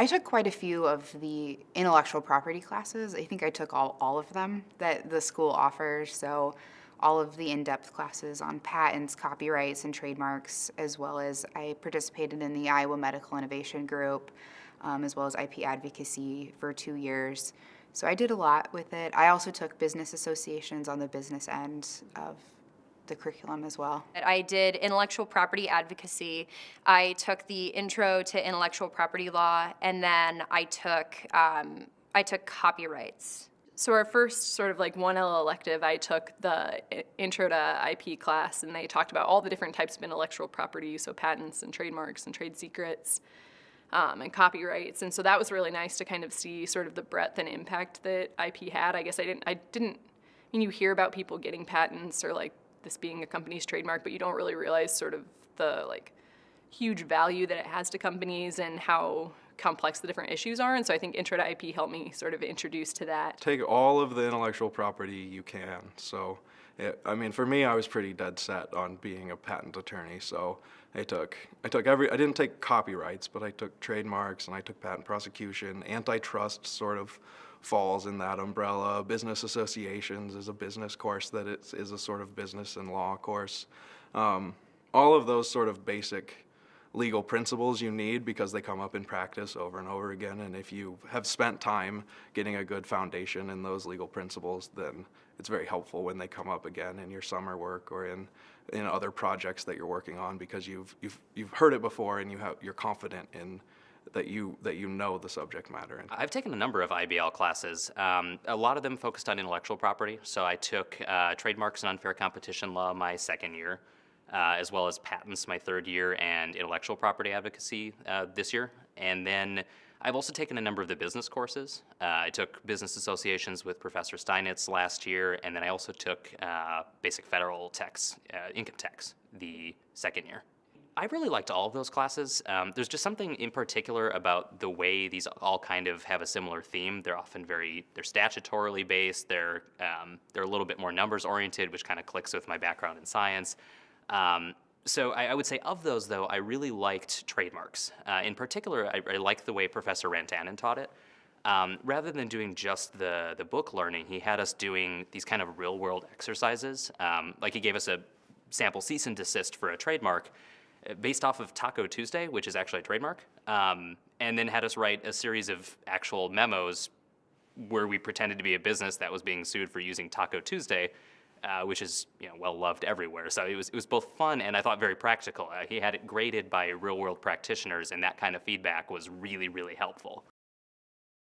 I took quite a few of the intellectual property classes. I think I took all of them that the school offers. So all of the in-depth classes on patents, copyrights, and trademarks, as well as I participated in the Iowa Medical Innovation Group, as well as IP advocacy for 2 years. So I did a lot with it. I also took business associations on the business end of the curriculum as well. I did intellectual property advocacy. I took the intro to intellectual property law, and then I took copyrights. So our first sort of like 1L elective, I took the intro to IP class, and they talked about all the different types of intellectual property, so patents and trademarks and trade secrets. And copyrights, and so that was really nice to kind of see sort of the breadth and impact that IP had. I guess I didn't. I mean, you hear about people getting patents or like this being a company's trademark, but you don't really realize sort of the like huge value that it has to companies and how complex the different issues are. And so I think Intro to IP helped me sort of introduce to that. Take all of the intellectual property you can. So, I mean, for me, I was pretty dead set on being a patent attorney. So I didn't take copyrights, but I took trademarks and I took patent prosecution. Antitrust sort of falls in that umbrella. Business associations is a business course that is a sort of business and law course. All of those sort of basic legal principles you need because they come up in practice over and over again, and if you have spent time getting a good foundation in those legal principles, then it's very helpful when they come up again in your summer work or in other projects that you're working on because you've heard it before and you're confident in that you know the subject matter. I've taken a number of IBL classes. A lot of them focused on intellectual property. So I took trademarks and unfair competition law my second year, as well as patents my third year and intellectual property advocacy this year. And then I've also taken a number of the business courses. I took business associations with Professor Steinitz last year, and then I also took basic federal tax, income tax, the second year. I really liked all of those classes. There's just something in particular about the way these all kind of have a similar theme. They're often they're statutorily based. They're a little bit more numbers oriented, which kind of clicks with my background in science. So I would say of those, though, I really liked trademarks. In particular, I liked the way Professor Rantanen taught it. Rather than doing just the book learning, he had us doing these kind of real-world exercises. Like he gave us a sample cease and desist for a trademark based off of Taco Tuesday, which is actually a trademark, and then had us write a series of actual memos where we pretended to be a business that was being sued for using Taco Tuesday, which is well loved everywhere. So it was both fun and I thought very practical. He had it graded by real world practitioners, and that kind of feedback was really, really helpful.